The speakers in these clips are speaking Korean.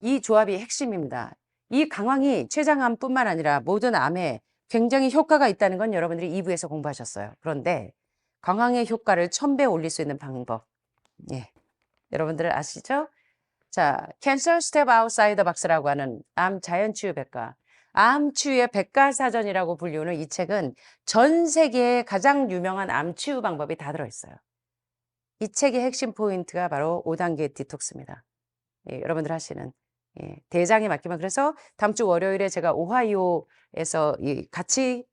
이 조합이 핵심입니다. 이 강황이 췌장암뿐만 아니라 모든 암에 굉장히 효과가 있다는 건 여러분들이 2부에서 공부하셨어요. 그런데 강황의 효과를 1000배 올릴 수 있는 방법. 예. 여러분들 아시죠? 자, Cancer Step Outside the Box라고 하는 암 자연치유 백과, 암 치유의 백과사전이라고 불리우는 이 책은 전 세계의 가장 유명한 암 치유 방법이 다 들어있어요. 이 책의 핵심 포인트가 바로 5단계 디톡스입니다. 예, 여러분들 하시는. 예, 대장에 맡기면 그래서 다음 주 월요일에 제가 오하이오에서 같이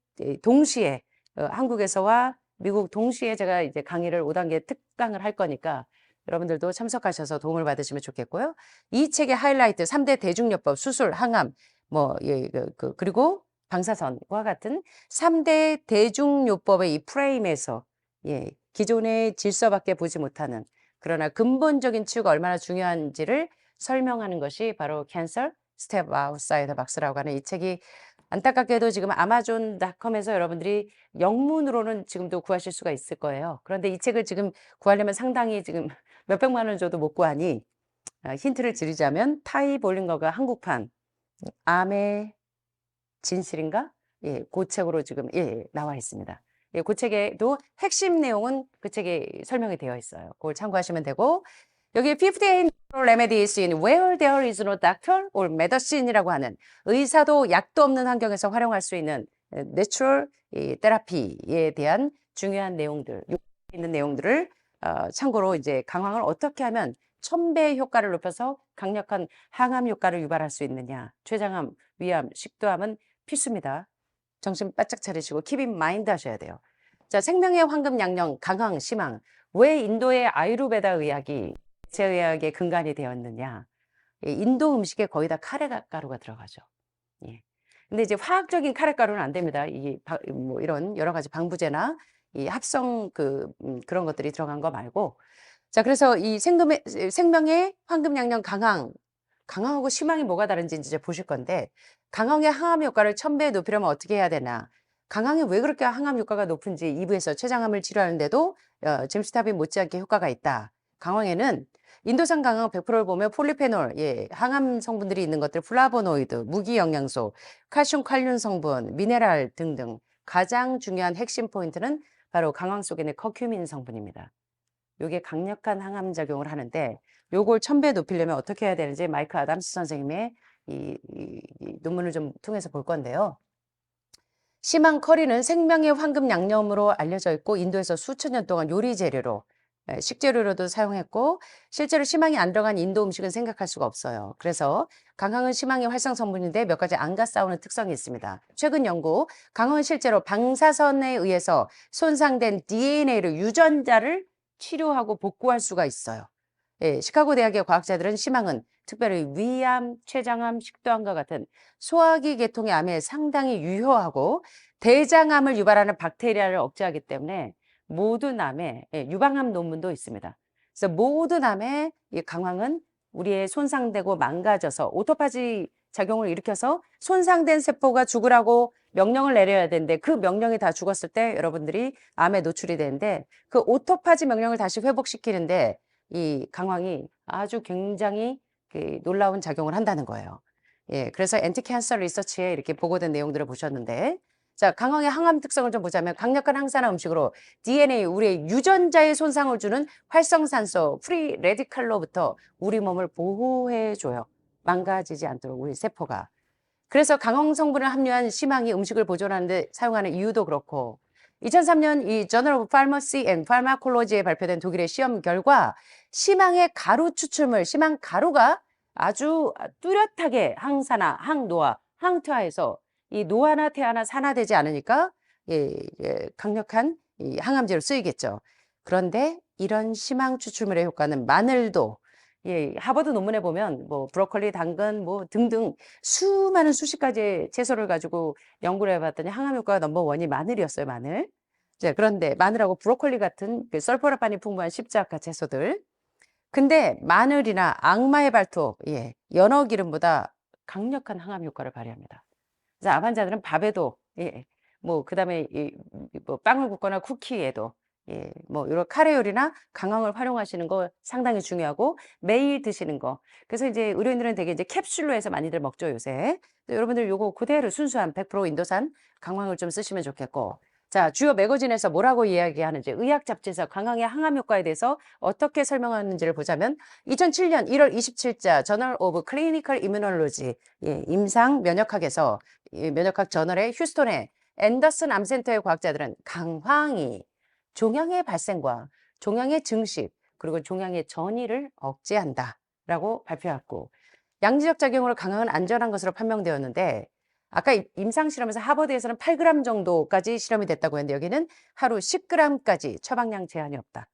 동시에 한국에서와 미국 동시에 제가 이제 강의를 5단계 특강을 할 거니까 여러분들도 참석하셔서 도움을 받으시면 좋겠고요. 이 책의 하이라이트 3대 대중요법, 수술, 항암, 뭐, 예, 그리고 방사선과 같은 3대 대중요법의 이 프레임에서 예, 기존의 질서밖에 보지 못하는 그러나 근본적인 치유가 얼마나 중요한지를 설명하는 것이 바로 Cancer Step Outside the Box라고 하는 이 책이 안타깝게도 지금 아마존닷컴에서 여러분들이 영문으로는 지금도 구하실 수가 있을 거예요. 그런데 이 책을 지금 구하려면 상당히 지금 몇백만 원 줘도 못 구하니 힌트를 드리자면 타이 볼링거가 한국판 암의 진실인가? 예, 그 책으로 지금 나와 있습니다. 예, 그 책에도 핵심 내용은 그 책에 설명이 되어 있어요. 그걸 참고하시면 되고 여기 58 remedies in where there is no doctor or medicine이라고 하는 의사도 약도 없는 환경에서 활용할 수 있는 내추럴 테라피에 대한 중요한 내용들, 있는 내용들을 참고로 이제 강황을 어떻게 하면 1000배의 효과를 높여서 강력한 항암 효과를 유발할 수 있느냐. 췌장암, 위암, 식도암은 필수입니다. 정신 바짝 차리시고 킵인 마인드 하셔야 돼요. 자, 생명의 황금 양령, 강황, 심황. 왜 인도의 아유르베다 의학이 제의학의 근간이 되었느냐. 예, 인도 음식에 거의 다 카레가루가 들어가죠. 예. 근데 이제 화학적인 카레가루는 안 됩니다. 뭐 이런 여러 가지 방부제나 이 합성 그런 것들이 들어간 거 말고. 자, 그래서 이 생명의 황금 양령 강황, 강황하고 심황이 뭐가 다른지 이제 보실 건데, 강황의 항암 효과를 1000배 높이려면 어떻게 해야 되나? 강황이 왜 그렇게 항암 효과가 높은지 2부에서 췌장암을 치료하는데도 짐스탑이 못지않게 효과가 있다. 강황에는 인도산 강황 100%를 보면 폴리페놀, 예, 항암 성분들이 있는 것들, 플라보노이드, 무기 영양소, 칼슘, 칼륨 성분, 미네랄 등등 가장 중요한 핵심 포인트는 바로 강황 속에 있는 커큐민 성분입니다. 요게 강력한 항암 작용을 하는데 요걸 1000배 높이려면 어떻게 해야 되는지 마이크 아담스 선생님의 이 논문을 좀 통해서 볼 건데요. 심한 커리는 생명의 황금 양념으로 알려져 있고 인도에서 수천 년 동안 요리 재료로 식재료로도 사용했고 실제로 심황이 안 들어간 인도 음식은 생각할 수가 없어요. 그래서 강황은 심황의 활성 성분인데 몇 가지 안과 싸우는 특성이 있습니다. 최근 연구, 강황은 실제로 방사선에 의해서 손상된 DNA를 유전자를 치료하고 복구할 수가 있어요. 예, 시카고 대학의 과학자들은 심황은 특별히 위암, 췌장암, 식도암과 같은 소화기 계통의 암에 상당히 유효하고 대장암을 유발하는 박테리아를 억제하기 때문에 모든 암에 유방암 논문도 있습니다. 그래서 모든 암에 이 강황은 우리의 손상되고 망가져서 오토파지 작용을 일으켜서 손상된 세포가 죽으라고 명령을 내려야 되는데 그 명령이 다 죽었을 때 여러분들이 암에 노출이 되는데 그 오토파지 명령을 다시 회복시키는데 이 강황이 아주 굉장히 놀라운 작용을 한다는 거예요. 예, 그래서 엔티캔서 리서치에 이렇게 보고된 내용들을 보셨는데 자, 강황의 항암 특성을 좀 보자면 강력한 항산화 음식으로 DNA, 우리의 유전자에 손상을 주는 활성산소, 프리 레디칼로부터 우리 몸을 보호해줘요. 망가지지 않도록 우리 세포가. 그래서 강황 성분을 함유한 심황이 음식을 보존하는 데 사용하는 이유도 그렇고 2003년 이 Journal of Pharmacy and Pharmacology에 발표된 독일의 시험 결과 심황의 가루 추출물, 심황 가루가 아주 뚜렷하게 항산화, 항노화, 항퇴화해서 이 노화나 퇴화나 산화되지 않으니까 강력한 이 항암제로 쓰이겠죠. 그런데 이런 심황 추출물의 효과는 마늘도 하버드 논문에 보면 뭐 브로콜리, 당근 뭐 등등 수많은 수십 가지의 채소를 가지고 연구를 해봤더니 항암 효과가 넘버원이 마늘이었어요, 마늘. 자, 그런데 마늘하고 브로콜리 같은 설포라판이 풍부한 십자가 채소들. 근데 마늘이나 악마의 발톱, 연어 기름보다 강력한 항암 효과를 발휘합니다. 그래서 암 환자들은 밥에도, 뭐 그다음에 뭐 빵을 굽거나 쿠키에도 예, 뭐 이런 카레 요리나 강황을 활용하시는 거 상당히 중요하고 매일 드시는 거. 그래서 이제 의료인들은 되게 이제 캡슐로 해서 많이들 먹죠, 요새. 여러분들 요거 그대로 순수한 100% 인도산 강황을 좀 쓰시면 좋겠고. 자, 주요 매거진에서 뭐라고 이야기하는지, 의학 잡지에서 강황의 항암 효과에 대해서 어떻게 설명하는지를 보자면 2007년 1월 27자 저널 오브 클리니컬 이뮤놀로지, 예, 임상 면역학에서 면역학 저널의 휴스톤의 앤더슨 암센터의 과학자들은 강황이 종양의 발생과 종양의 증식 그리고 종양의 전이를 억제한다라고 발표했고, 양지적 작용으로 강황은 안전한 것으로 판명되었는데, 아까 임상 실험에서 하버드에서는 8g 정도까지 실험이 됐다고 했는데 여기는 하루 10g까지 처방량 제한이 없다.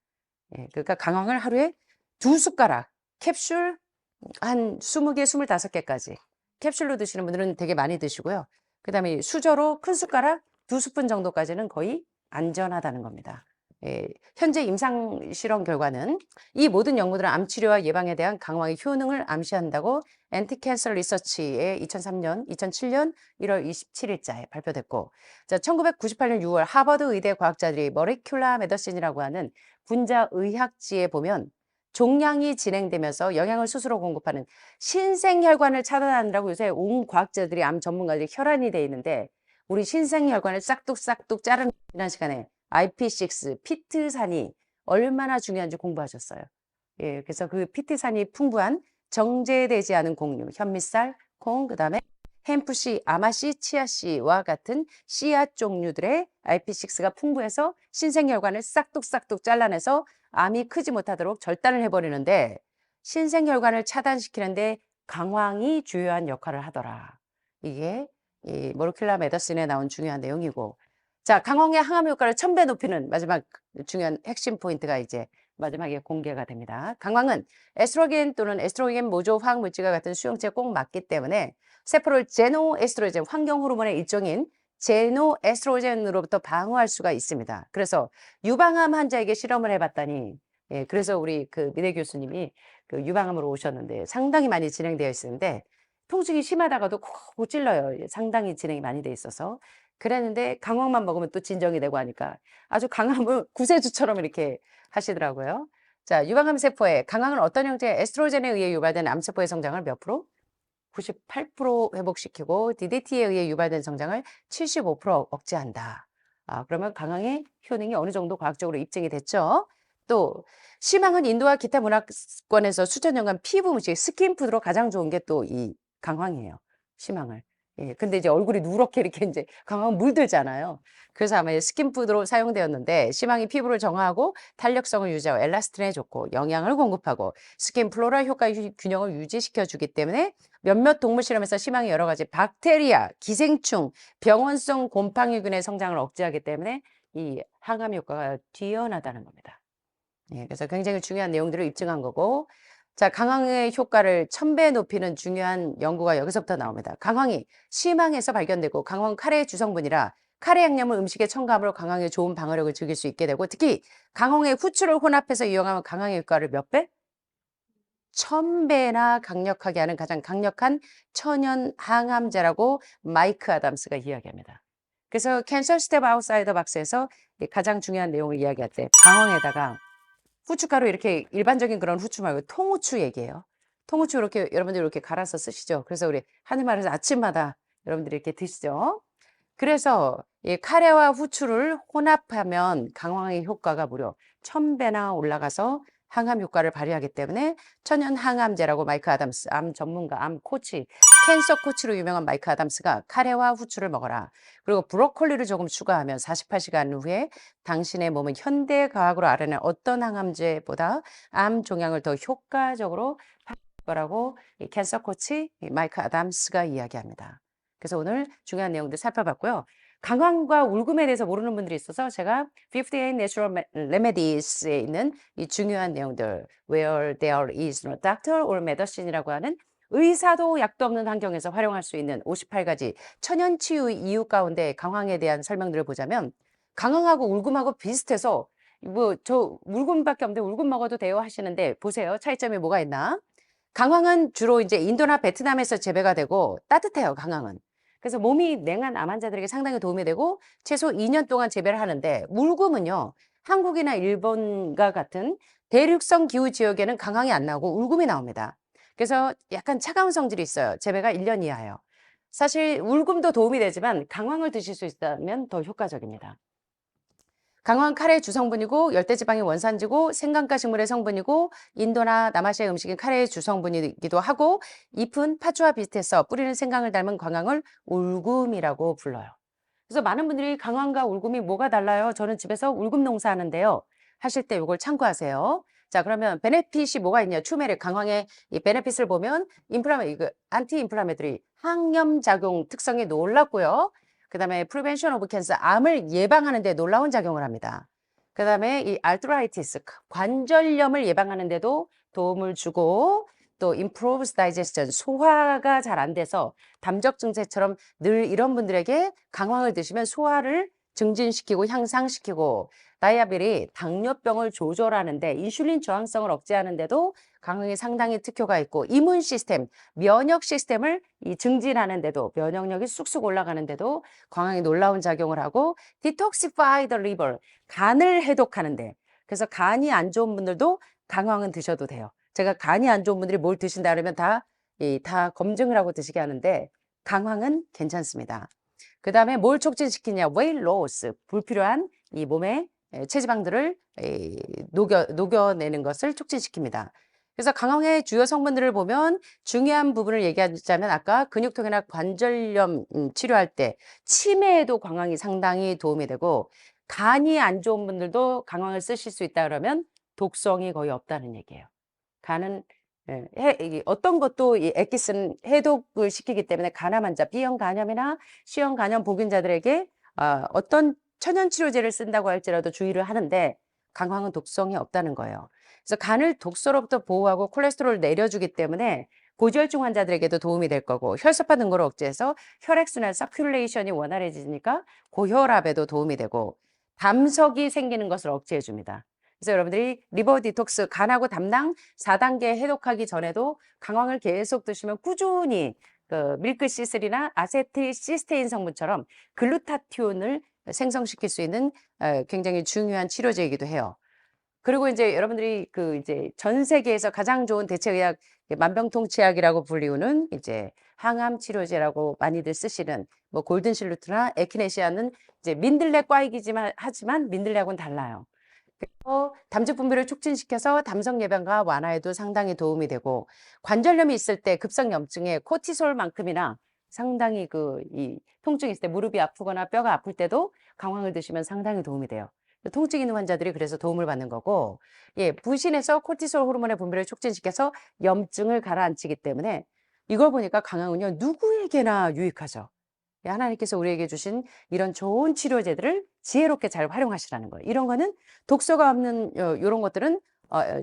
예, 그러니까 강황을 하루에 2숟가락 캡슐 한 20개, 25개까지 캡슐로 드시는 분들은 되게 많이 드시고요. 그다음에 수저로 큰 숟가락 2스푼 정도까지는 거의 안전하다는 겁니다. 예, 현재 임상 실험 결과는 이 모든 연구들은 암 치료와 예방에 대한 강황의 효능을 암시한다고 엔티캔서 리서치의 2007년 1월 27일자에 발표됐고, 자, 1998년 6월 하버드 의대 과학자들이 머리큘라 메더신이라고 하는 분자 의학지에 보면 종양이 진행되면서 영양을 스스로 공급하는 신생혈관을 차단하느라고 요새 온 과학자들이 암 전문가들이 혈안이 돼 있는데, 우리 신생혈관을 싹둑싹둑 자르는 시간에 IP6, 피트산이 얼마나 중요한지 공부하셨어요. 예, 그래서 그 피트산이 풍부한 정제되지 않은 곡류, 현미쌀, 콩, 그 다음에 햄프씨, 아마씨, 치아씨와 같은 씨앗 종류들의 IP6가 풍부해서 신생혈관을 싹둑싹둑 잘라내서 암이 크지 못하도록 절단을 해버리는데, 신생혈관을 차단시키는데 강황이 주요한 역할을 하더라. 이게 이 모르큘라 메더슨에 나온 중요한 내용이고, 자, 강황의 항암 효과를 1000배 높이는 마지막 중요한 핵심 포인트가 이제 마지막에 공개가 됩니다. 강황은 에스트로겐 또는 에스트로겐 모조 화학물질과 같은 수용체에 꼭 맞기 때문에 세포를 제노에스트로겐, 환경 호르몬의 일종인 제노에스트로겐으로부터 방어할 수가 있습니다. 그래서 유방암 환자에게 실험을 해봤더니, 예, 그래서 우리 그 미래 교수님이 그 유방암으로 오셨는데 상당히 많이 진행되어 있었는데, 통증이 심하다가도 콕 찔러요. 상당히 진행이 많이 돼 있어서. 그랬는데 강황만 먹으면 또 진정이 되고 하니까 아주 강함을 구세주처럼 이렇게 하시더라고요. 자, 유방암 세포에 강황은 어떤 형태의 에스트로겐에 의해 유발된 암세포의 성장을 몇 프로? 98% 회복시키고 DDT에 의해 유발된 성장을 75% 억제한다. 아, 그러면 강황의 효능이 어느 정도 과학적으로 입증이 됐죠. 또 심황은 인도와 기타 문화권에서 수천 년간 피부 음식, 스킨푸드로 가장 좋은 게 또 이 강황이에요. 심황을. 예, 근데 이제 얼굴이 누렇게 이렇게 이제 강황은 물들잖아요. 그래서 아마 스킨푸드로 사용되었는데, 심황이 피부를 정화하고 탄력성을 유지하고 엘라스틴에 좋고 영양을 공급하고 스킨 플로라 효과 균형을 유지시켜 주기 때문에 몇몇 동물 실험에서 심황이 여러 가지 박테리아, 기생충, 병원성 곰팡이균의 성장을 억제하기 때문에 이 항암 효과가 뛰어나다는 겁니다. 예, 그래서 굉장히 중요한 내용들을 입증한 거고, 자, 강황의 효과를 1000배 높이는 중요한 연구가 여기서부터 나옵니다. 강황이 심황에서 발견되고, 강황 카레의 주성분이라 카레 양념을 음식에 첨가함으로 강황의 좋은 방어력을 즐길 수 있게 되고, 특히 강황의 후추를 혼합해서 이용하면 강황의 효과를 몇 배? 1000배나 강력하게 하는 가장 강력한 천연 항암제라고 마이크 아담스가 이야기합니다. 그래서 캔서 스텝 아웃사이더 박스에서 가장 중요한 내용을 이야기할 때 강황에다가 후춧가루, 이렇게 일반적인 그런 후추 말고 통후추 얘기해요. 통후추 이렇게 여러분들 이렇게 갈아서 쓰시죠. 그래서 우리 하늘마을에서 아침마다 여러분들이 이렇게 드시죠. 그래서 이 카레와 후추를 혼합하면 강황의 효과가 무려 1000배나 올라가서 항암 효과를 발휘하기 때문에 천연 항암제라고 마이크 아담스, 암 전문가, 암 코치, 캔서 코치로 유명한 마이크 아담스가 카레와 후추를 먹어라. 그리고 브로콜리를 조금 추가하면 48시간 후에 당신의 몸은 현대 과학으로 알아낸 어떤 항암제보다 암 종양을 더 효과적으로 할 거라고 이 캔서 코치 이 마이크 아담스가 이야기합니다. 그래서 오늘 중요한 내용들 살펴봤고요. 강황과 울금에 대해서 모르는 분들이 있어서 제가 58 Natural Remedies에 있는 이 중요한 내용들, Where there is no doctor or medicine이라고 하는 의사도 약도 없는 환경에서 활용할 수 있는 58가지 천연 치유 이유 가운데 강황에 대한 설명들을 보자면, 강황하고 울금하고 비슷해서 뭐 저 울금밖에 없는데 울금 먹어도 돼요 하시는데, 보세요. 차이점이 뭐가 있나? 강황은 주로 이제 인도나 베트남에서 재배가 되고 따뜻해요, 강황은. 그래서 몸이 냉한 암 환자들에게 상당히 도움이 되고 최소 2년 동안 재배를 하는데, 물금은요 한국이나 일본과 같은 대륙성 기후 지역에는 강황이 안 나오고 울금이 나옵니다. 그래서 약간 차가운 성질이 있어요. 재배가 1년 이하예요. 사실 울금도 도움이 되지만 강황을 드실 수 있다면 더 효과적입니다. 강황 카레의 주성분이고 열대지방의 원산지고 생강가 식물의 성분이고 인도나 남아시아 음식인 카레의 주성분이기도 하고 잎은 파주와 비슷해서 뿌리는 생강을 닮은 강황을 울금이라고 불러요. 그래서 많은 분들이 강황과 울금이 뭐가 달라요? 저는 집에서 울금 농사하는데요. 하실 때 이걸 참고하세요. 자, 그러면 베네핏이 뭐가 있냐? 추메릭 강황의 이 베네핏을 보면 이거 안티 인플라메토리 항염 작용 특성이 놀랍고요. 그다음에 프리벤션 오브 캔서 암을 예방하는 데 놀라운 작용을 합니다. 그다음에 이 알트라이티스 관절염을 예방하는 데도 도움을 주고 또 improves digestion 소화가 잘 안 돼서 담적 증세처럼 늘 이런 분들에게 강황을 드시면 소화를 증진시키고 향상시키고 다이아벨이 당뇨병을 조절하는데 인슐린 저항성을 억제하는데도 강황이 상당히 특효가 있고 이문 시스템, 면역 시스템을 증진하는데도 면역력이 쑥쑥 올라가는데도 강황이 놀라운 작용을 하고 detoxify the liver 간을 해독하는데 그래서 간이 안 좋은 분들도 강황은 드셔도 돼요. 제가 간이 안 좋은 분들이 뭘 드신다 그러면 다 검증을 하고 드시게 하는데 강황은 괜찮습니다. 그 다음에 뭘 촉진시키냐? weight loss. 불필요한 이 몸의 체지방들을 녹여내는 것을 촉진시킵니다. 그래서 강황의 주요 성분들을 보면 중요한 부분을 얘기하자면 아까 근육통이나 관절염 치료할 때 치매에도 강황이 상당히 도움이 되고 간이 안 좋은 분들도 강황을 쓰실 수 있다 그러면 독성이 거의 없다는 얘기예요. 간은 이게 어떤 것도 이 엑기스는 해독을 시키기 때문에 간암 환자, B형 간염이나 C형 간염 보균자들에게 어떤 천연 치료제를 쓴다고 할지라도 주의를 하는데 강황은 독성이 없다는 거예요. 그래서 간을 독소로부터 보호하고 콜레스테롤을 내려주기 때문에 고지혈증 환자들에게도 도움이 될 거고 혈소파 등고를 억제해서 혈액순환 서큘레이션이 원활해지니까 고혈압에도 도움이 되고 담석이 생기는 것을 억제해 줍니다. 그래서 여러분들이 리버 디톡스 간하고 담낭 4단계 해독하기 전에도 강황을 계속 드시면 꾸준히 그 밀크시슬이나 아세틸시스테인 성분처럼 글루타티온을 생성시킬 수 있는 굉장히 중요한 치료제이기도 해요. 그리고 이제 여러분들이 그 이제 전 세계에서 가장 좋은 대체의학 만병통치약이라고 불리우는 이제 항암 치료제라고 많이들 쓰시는 뭐 골든실루트나 에키네시아는 이제 민들레과이기지만 하지만 민들레하고는 달라요. 담즙 분비를 촉진시켜서 담석 예방과 완화에도 상당히 도움이 되고 관절염이 있을 때 급성 염증에 코티솔만큼이나 상당히 이 통증이 있을 때 무릎이 아프거나 뼈가 아플 때도 강황을 드시면 상당히 도움이 돼요. 통증 있는 환자들이 그래서 도움을 받는 거고 부신에서 코티솔 호르몬의 분비를 촉진시켜서 염증을 가라앉히기 때문에 이걸 보니까 강황은요 누구에게나 유익하죠. 하나님께서 우리에게 주신 이런 좋은 치료제들을 지혜롭게 잘 활용하시라는 거예요. 이런 거는 독소가 없는 이런 것들은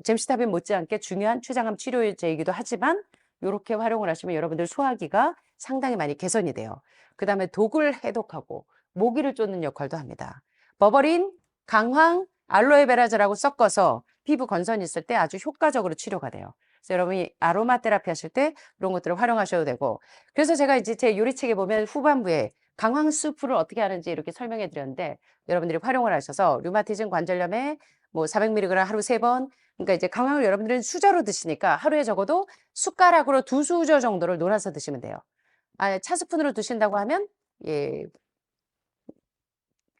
잼시타빈 못지않게 중요한 췌장암 치료제이기도 하지만 이렇게 활용을 하시면 여러분들 소화기가 상당히 많이 개선이 돼요. 그 다음에 독을 해독하고 모기를 쫓는 역할도 합니다. 버버린, 강황, 알로에베라제라고 섞어서 피부 건선이 있을 때 아주 효과적으로 치료가 돼요. 그래서 여러분이 아로마 테라피 하실 때 이런 것들을 활용하셔도 되고 그래서 제가 이제 제 요리책에 보면 후반부에 강황 수프를 어떻게 하는지 이렇게 설명해 드렸는데 여러분들이 활용을 하셔서 류마티즘 관절염에 뭐 400mg 하루 3번 그러니까 이제 강황을 여러분들은 수저로 드시니까 하루에 적어도 숟가락으로 2수저 정도를 놀아서 드시면 돼요. 차스푼으로 드신다고 하면 예,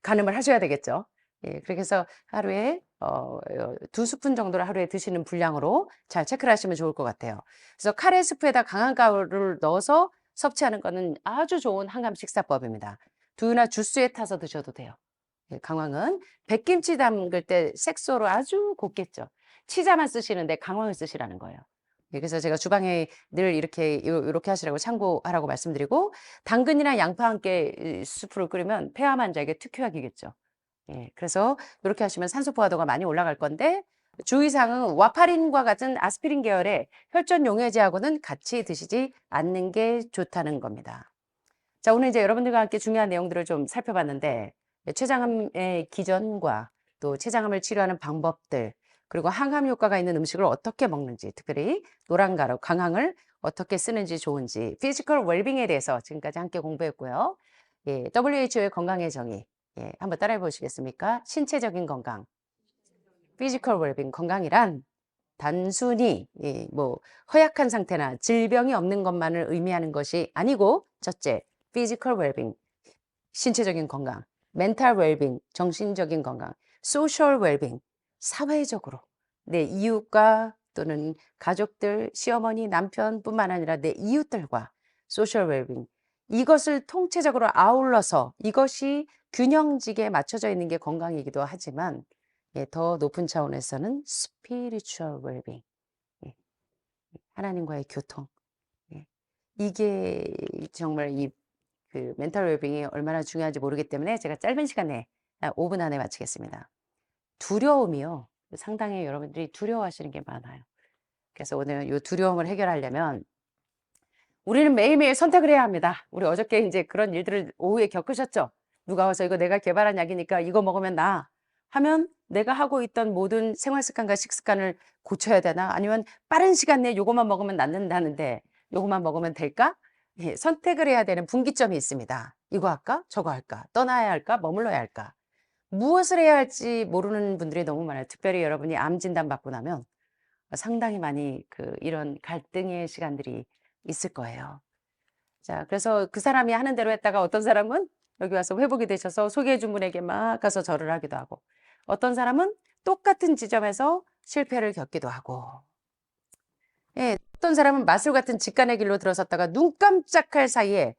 가늠을 하셔야 되겠죠. 그렇게 해서 하루에 2스푼 정도를 하루에 드시는 분량으로 잘 체크를 하시면 좋을 것 같아요. 그래서 카레 스프에다 강한 가루를 넣어서 섭취하는 거는 아주 좋은 한감 식사법입니다. 두유나 주스에 타서 드셔도 돼요. 강황은 백김치 담글 때 색소로 아주 곱겠죠. 치자만 쓰시는데 강황을 쓰시라는 거예요. 그래서 제가 주방에 늘 이렇게 하시라고 참고하라고 말씀드리고 당근이나 양파와 함께 이 수프를 끓이면 폐암 환자에게 특효약이겠죠. 그래서 이렇게 하시면 산소 포화도가 많이 올라갈 건데 주의사항은 와파린과 같은 아스피린 계열의 혈전 용해제하고는 같이 드시지 않는 게 좋다는 겁니다. 자, 오늘 이제 여러분들과 함께 중요한 내용들을 좀 살펴봤는데 췌장암의 기전과 또 췌장암을 치료하는 방법들 그리고 항암 효과가 있는 음식을 어떻게 먹는지 특별히 노란가루, 강황을 어떻게 쓰는지 좋은지 피지컬 웰빙에 대해서 지금까지 함께 공부했고요. WHO의 건강의 정의 한번 따라해 보시겠습니까? 신체적인 건강, physical well-being 건강이란 단순히 뭐 허약한 상태나 질병이 없는 것만을 의미하는 것이 아니고 첫째, physical well-being 신체적인 건강, mental well-being 정신적인 건강, social well-being 사회적으로 내 이웃과 또는 가족들, 시어머니, 남편뿐만 아니라 내 이웃들과 social well-being 이것을 통체적으로 아울러서 이것이 균형지게 맞춰져 있는 게 건강이기도 하지만 더 높은 차원에서는 spiritual well-being 하나님과의 교통 이게 정말 그 멘탈 웰빙이 얼마나 중요한지 모르기 때문에 제가 짧은 시간에 5분 안에 마치겠습니다. 두려움이요. 상당히 여러분들이 두려워하시는 게 많아요. 그래서 오늘 이 두려움을 해결하려면 우리는 매일매일 선택을 해야 합니다. 우리 어저께 이제 그런 일들을 오후에 겪으셨죠? 누가 와서 이거 내가 개발한 약이니까 이거 먹으면 나아 하면 내가 하고 있던 모든 생활 습관과 식습관을 고쳐야 되나? 아니면 빠른 시간 내에 요것만 먹으면 낫는다는데 요것만 먹으면 될까? 선택을 해야 되는 분기점이 있습니다. 이거 할까? 저거 할까? 떠나야 할까? 머물러야 할까? 무엇을 해야 할지 모르는 분들이 너무 많아요. 특별히 여러분이 암 진단 받고 나면 상당히 많이 이런 갈등의 시간들이 있을 거예요. 자, 그래서 그 사람이 하는 대로 했다가 어떤 사람은 여기 와서 회복이 되셔서 소개해 준 분에게 막 가서 절을 하기도 하고 어떤 사람은 똑같은 지점에서 실패를 겪기도 하고 어떤 사람은 마술 같은 직관의 길로 들어섰다가 눈 깜짝할 사이에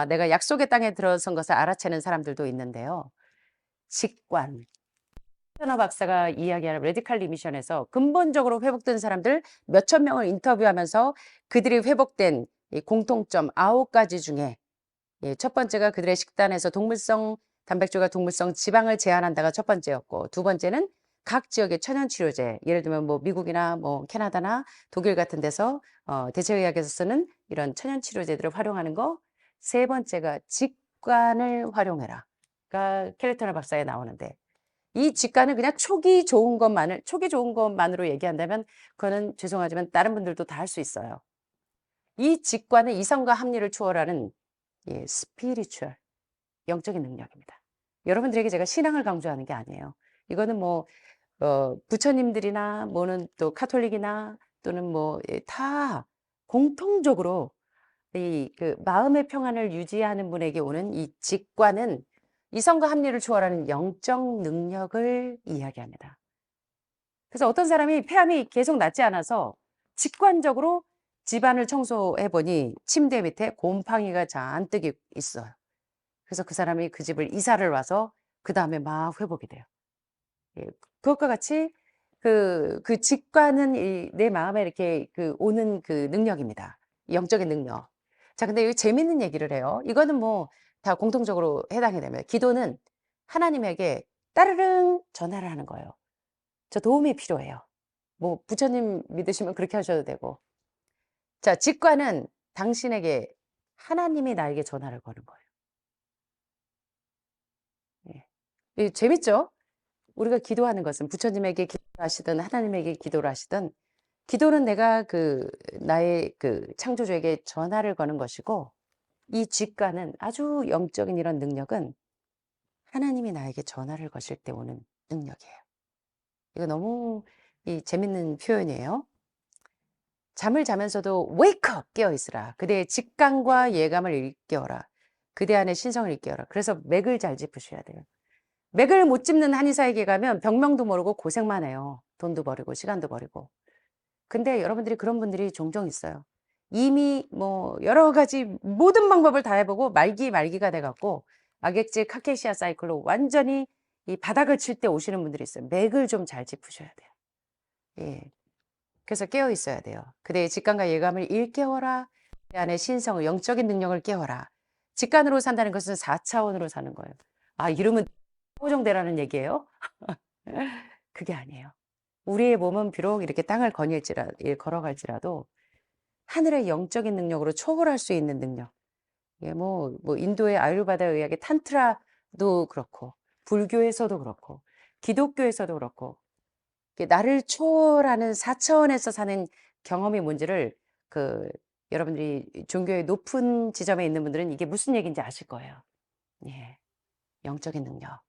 내가 약속의 땅에 들어선 것을 알아채는 사람들도 있는데요. 직관. 테너 박사가 이야기하는 레디칼 리미션에서 근본적으로 회복된 사람들 몇천 명을 인터뷰하면서 그들이 회복된 공통점 9가지 중에 첫 번째가 그들의 식단에서 동물성 단백질과 동물성 지방을 제한한다가 첫 번째였고 두 번째는 각 지역의 천연 치료제 예를 들면 뭐 미국이나 뭐 캐나다나 독일 같은 데서 대체의학에서 쓰는 이런 천연 치료제들을 활용하는 거 세 번째가 직관을 활용해라가 켈리터너 박사에 나오는데 이 직관은 그냥 초기 좋은 것만으로 얘기한다면 그거는 죄송하지만 다른 분들도 다 할 수 있어요. 이 직관은 이성과 합리를 초월하는 스피리추얼 영적인 능력입니다. 여러분들에게 제가 신앙을 강조하는 게 아니에요. 이거는 뭐 부처님들이나 뭐는 또 카톨릭이나 또는 뭐 다 공통적으로 그 마음의 평안을 유지하는 분에게 오는 이 직관은 이성과 합리를 초월하는 영적 능력을 이야기합니다. 그래서 어떤 사람이 폐암이 계속 낫지 않아서 직관적으로 집안을 청소해 보니 침대 밑에 곰팡이가 잔뜩 있어요. 그래서 그 사람이 그 집을 이사를 와서 그 다음에 막 회복이 돼요. 그것과 같이 그 직관은 내 마음에 이렇게 오는 그 능력입니다. 영적인 능력. 자, 근데 여기 재밌는 얘기를 해요. 이거는 뭐 다 공통적으로 해당이 됩니다. 기도는 하나님에게 따르릉 전화를 하는 거예요. 저 도움이 필요해요. 뭐 부처님 믿으시면 그렇게 하셔도 되고. 자, 직관은 당신에게 하나님이 나에게 전화를 거는 거예요. 재밌죠? 우리가 기도하는 것은 부처님에게 기도하시든 하나님에게 기도를 하시든 기도는 내가 나의 창조주에게 전화를 거는 것이고 이 직관은 아주 영적인 이런 능력은 하나님이 나에게 전화를 거실 때 오는 능력이에요. 이거 너무 재밌는 표현이에요. 잠을 자면서도 wake up 깨어 있으라. 그대의 직감과 예감을 일깨워라. 그대 안의 신성을 일깨워라. 그래서 맥을 잘 짚으셔야 돼요. 맥을 못 짚는 한의사에게 가면 병명도 모르고 고생만 해요. 돈도 버리고 시간도 버리고. 근데 여러분들이 그런 분들이 종종 있어요. 이미 뭐 여러 가지 모든 방법을 다 해보고 말기가 돼갖고 악액질 카케시아 사이클로 완전히 이 바닥을 칠 때 오시는 분들이 있어요. 맥을 좀 잘 짚으셔야 돼요. 예. 그래서 깨어 있어야 돼요. 그대의 직감과 예감을 일깨워라. 그 안에 신성을 영적인 능력을 깨워라. 직관으로 산다는 것은 4차원으로 사는 거예요. 이러면 호정되라는 얘기예요? 그게 아니에요. 우리의 몸은 비록 이렇게 땅을 걸어갈지라도 하늘의 영적인 능력으로 초월할 수 있는 능력. 뭐 인도의 아유르바다 의학의 탄트라도 그렇고 불교에서도 그렇고 기독교에서도 그렇고 나를 초월하는 4차원에서 사는 경험이 뭔지를 여러분들이 종교의 높은 지점에 있는 분들은 이게 무슨 얘기인지 아실 거예요. 예. 영적인 능력.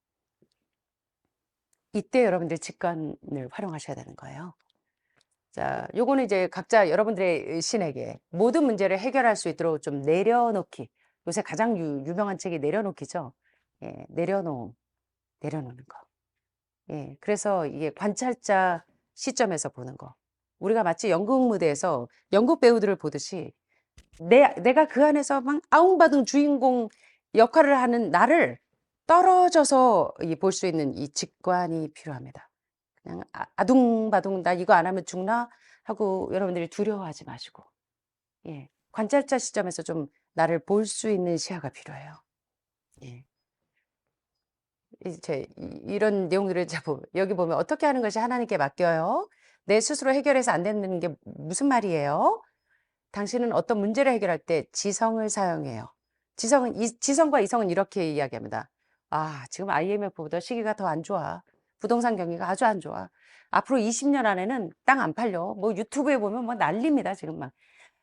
이때 여러분들 직관을 활용하셔야 되는 거예요. 자, 요거는 이제 각자 여러분들의 신에게 모든 문제를 해결할 수 있도록 좀 내려놓기. 요새 가장 유명한 책이 내려놓기죠. 예, 내려놓는 거. 예, 그래서 이게 관찰자 시점에서 보는 거. 우리가 마치 연극 무대에서 연극 배우들을 보듯이 내가 그 안에서 막 아웅바둥 주인공 역할을 하는 나를 떨어져서 볼 수 있는 이 직관이 필요합니다. 그냥 아둥바둥 나 이거 안 하면 죽나 하고 여러분들이 두려워하지 마시고, 예, 관찰자 시점에서 좀 나를 볼 수 있는 시야가 필요해요. 예. 이런 내용들을 여기 보면 어떻게 하는 것이 하나님께 맡겨요. 내 스스로 해결해서 안 되는 게 무슨 말이에요? 당신은 어떤 문제를 해결할 때 지성을 사용해요. 지성과 이성은 이렇게 이야기합니다. 아, 지금 IMF보다 시기가 더 안 좋아. 부동산 경기가 아주 안 좋아. 앞으로 20년 안에는 땅 안 팔려. 뭐 유튜브에 보면 뭐 난립니다. 지금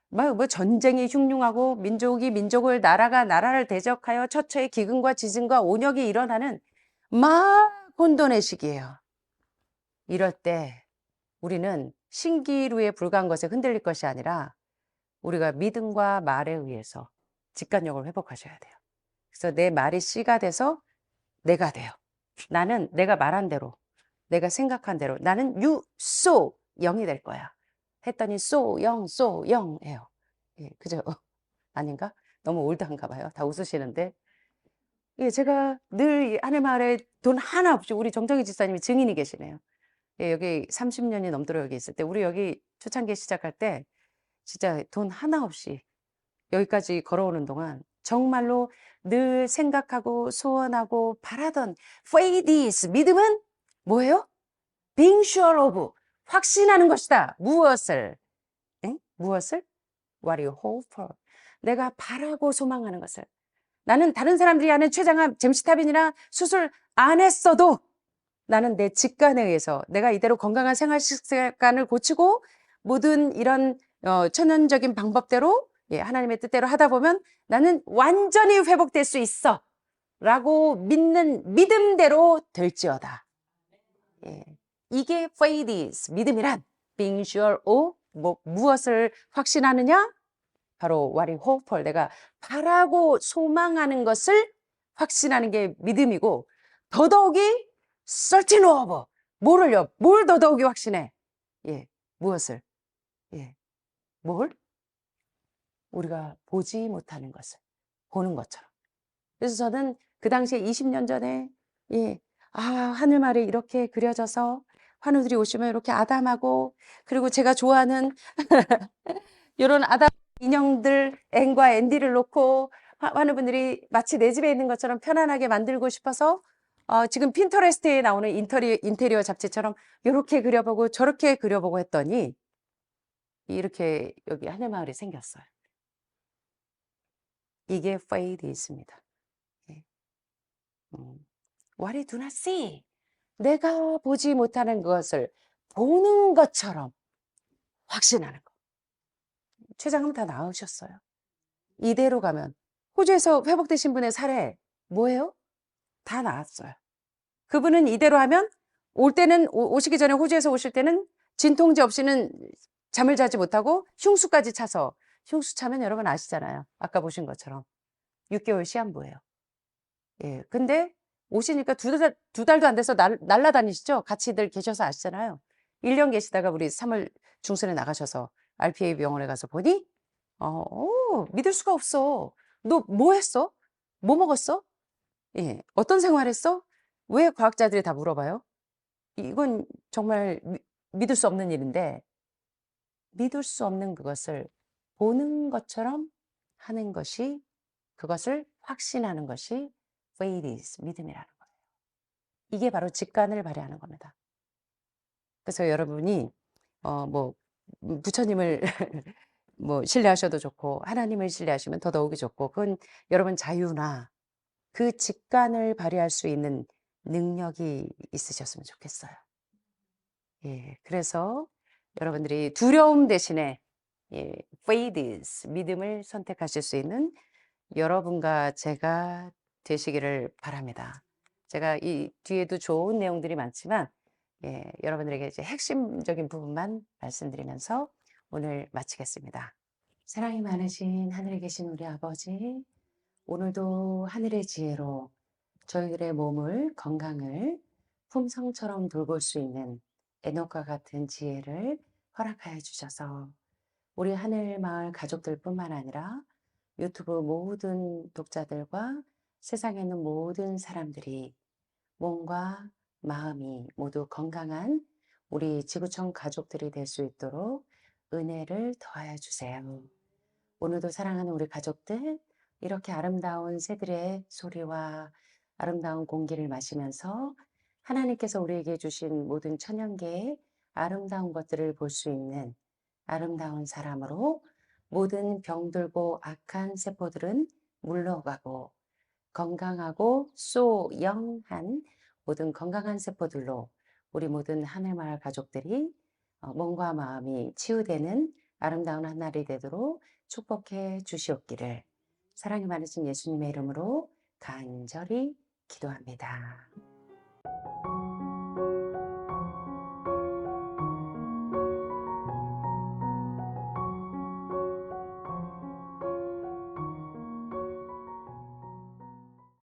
뭐 전쟁이 흉흉하고 민족을 나라가 나라를 대적하여 처처의 기근과 지진과 온역이 일어나는 막 혼돈의 시기예요. 이럴 때 우리는 신기루에 불과한 것에 흔들릴 것이 아니라 우리가 믿음과 말에 의해서 직관력을 회복하셔야 돼요. 그래서 내 말이 씨가 돼서 내가 돼요. 나는 내가 말한 대로, 내가 생각한 대로 나는 so 영이 될 거야. 했더니 so 영예요. 예, 그죠? 아닌가? 너무 올드한가 봐요. 다 웃으시는데. 예, 제가 늘 하늘마을에 돈 하나 없이 우리 정정희 집사님이 증인이 계시네요. 예, 여기 30년이 넘도록 여기 있을 때 우리 여기 초창기 시작할 때 진짜 돈 하나 없이 여기까지 걸어오는 동안 정말로 늘 생각하고 소원하고 바라던 faith 믿음은 뭐예요? being sure of 확신하는 것이다. 무엇을? 응? 무엇을? What you hope for. 내가 바라고 소망하는 것을. 나는 다른 사람들이 하는 췌장암, 잼시타빈이나 수술 안 했어도 나는 내 직관에 의해서 내가 이대로 건강한 생활 습관을 고치고 모든 이런 천연적인 방법대로, 예, 하나님의 뜻대로 하다 보면 나는 완전히 회복될 수 있어 라고 믿는 믿음대로 될지어다. 예. 이게 faith, 믿음이란 being sure of 무엇을 확신하느냐? 바로 what you hope for, 내가 바라고 소망하는 것을 확신하는 게 믿음이고, 더더욱이 certain of 뭘 더더욱이 확신해? 예, 무엇을? 예, 뭘? 우리가 보지 못하는 것을 보는 것처럼. 그래서 저는 그 당시에 20년 전에, 예, 하늘말이 이렇게 그려져서 환우들이 오시면 이렇게 아담하고, 그리고 제가 좋아하는 이런 아담 인형들 앤과 앤디를 놓고 환우분들이 마치 내 집에 있는 것처럼 편안하게 만들고 싶어서 지금 핀터레스트에 나오는 인테리어 잡지처럼 이렇게 그려보고 저렇게 그려보고 했더니 이렇게 여기 하늘마을이 생겼어요. 이게 faith이 있습니다. 예. What I do not see. 내가 보지 못하는 것을 보는 것처럼 확신하는 거. 췌장암 다 나으셨어요. 이대로 가면 호주에서 회복되신 분의 사례 뭐예요? 다 나았어요. 그분은 이대로 하면 올 때는 오시기 전에 호주에서 오실 때는 진통제 없이는 잠을 자지 못하고 흉수까지 차서, 흉수 차면 여러분 아시잖아요. 아까 보신 것처럼 6개월 시한부예요. 예, 근데 오시니까 두 달도 안 돼서 날라다니시죠? 같이들 계셔서 아시잖아요. 1년 계시다가 우리 3월 중순에 나가셔서 RPA 병원에 가서 보니 믿을 수가 없어. 너 뭐 했어? 뭐 먹었어? 예, 어떤 생활했어? 왜 과학자들이 다 물어봐요? 이건 정말 믿을 수 없는 일인데, 믿을 수 없는 그것을 보는 것처럼 하는 것이, 그것을 확신하는 것이 faith, 믿음이라는 거예요. 이게 바로 직관을 발휘하는 겁니다. 그래서 여러분이 부처님을 뭐 신뢰하셔도 좋고 하나님을 신뢰하시면 더더욱이 좋고, 그건 여러분 자유나 그 직관을 발휘할 수 있는 능력이 있으셨으면 좋겠어요. 예, 그래서 여러분들이 두려움 대신에 faith, 믿음을 선택하실 수 있는 여러분과 제가 되시기를 바랍니다. 제가 이 뒤에도 좋은 내용들이 많지만 여러분들에게 이제 핵심적인 부분만 말씀드리면서 오늘 마치겠습니다. 사랑이 많으신 하늘에 계신 우리 아버지, 오늘도 하늘의 지혜로 저희들의 몸을, 건강을 품성처럼 돌볼 수 있는 에녹과 같은 지혜를 허락하여 주셔서 우리 하늘마을 가족들뿐만 아니라 유튜브 모든 독자들과 세상에 있는 모든 사람들이 몸과 마음이 모두 건강한 우리 지구촌 가족들이 될 수 있도록 은혜를 더하여 주세요. 오늘도 사랑하는 우리 가족들, 이렇게 아름다운 새들의 소리와 아름다운 공기를 마시면서 하나님께서 우리에게 주신 모든 천연계의 아름다운 것들을 볼 수 있는 아름다운 사람으로 모든 병들고 악한 세포들은 물러가고 건강하고 소영한 모든 건강한 세포들로 우리 모든 하늘마을 가족들이 몸과 마음이 치유되는 아름다운 한 날이 되도록 축복해 주시옵기를 사랑이 많으신 예수님의 이름으로 간절히 기도합니다.